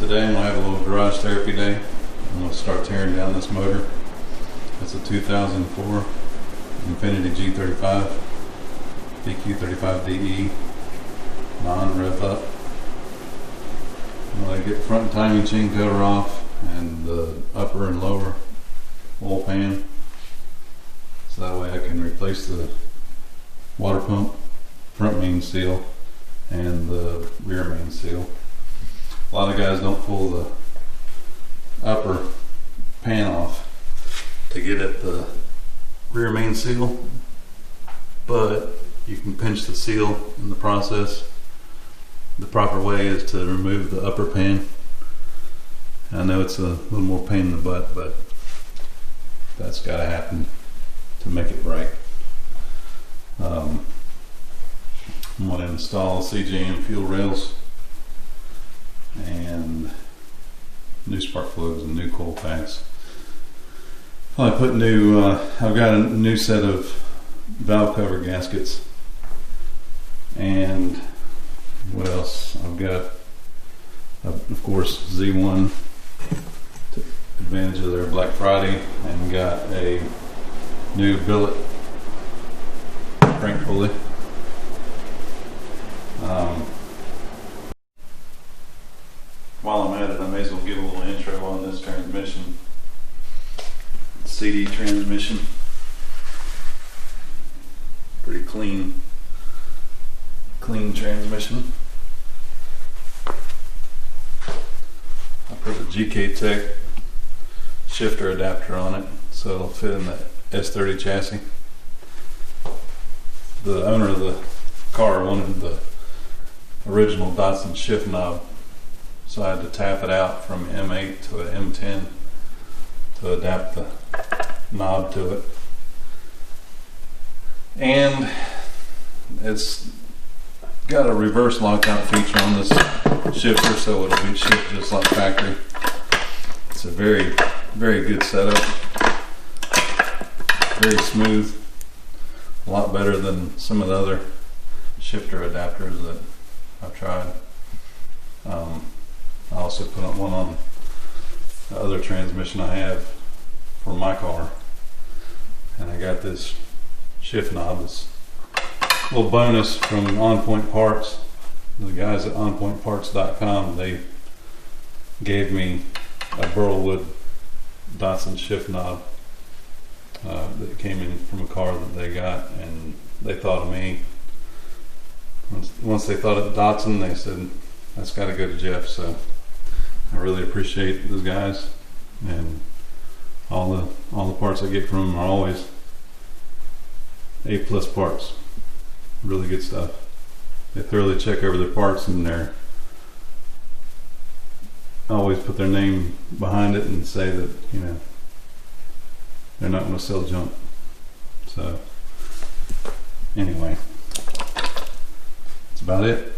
Today I'm going to have a little garage therapy day. I'm going to start tearing down this motor. It's a 2004 Infinity G35 VQ35DE non-rev up. I'm going to get the front timing chain cover off and the upper and lower oil pan, so that way I can replace the water pump, front main seal, and the rear main seal. A lot of guys don't pull the upper pan off to get at the rear main seal, but you can pinch the seal in the process. The proper way is to remove the upper pan. I know it's a little more pain in the butt, but that's got to happen to make it right. I'm going to install CJM fuel rails and new spark plugs and new coil packs. I put new, I've got a new set of valve cover gaskets, and what else? I've got, of course, Z1 advantage of their Black Friday, and got a new billet crank pulley. While I'm at it, I may as well give a little intro on this transmission. CD transmission. Pretty clean transmission. I put a GK Tech shifter adapter on it so it'll fit in the S30 chassis. The owner of the car wanted the original Datsun shift knob, so I had to tap it out from M8 to an M10 to adapt the knob to it. And it's got a reverse lockout feature on this shifter, so it'll be shipped just like factory. It's a very, very good setup. Very smooth. A lot better than some of the other shifter adapters that I've tried. I also put one on the other transmission I have for my car, and I got this shift knob. This little bonus from On Point Parts. The guys at onpointparts.com, they gave me a Burlwood Datsun shift knob that came in from a car that they got, and they thought of me. Once they thought of Datsun, they said that's got to go to Jeff. So I really appreciate those guys, and all the parts I get from them are always A+ parts. Really good stuff. They thoroughly check over their parts, and they're always put their name behind it and say that, you know, they're not going to sell junk. So anyway, that's about it.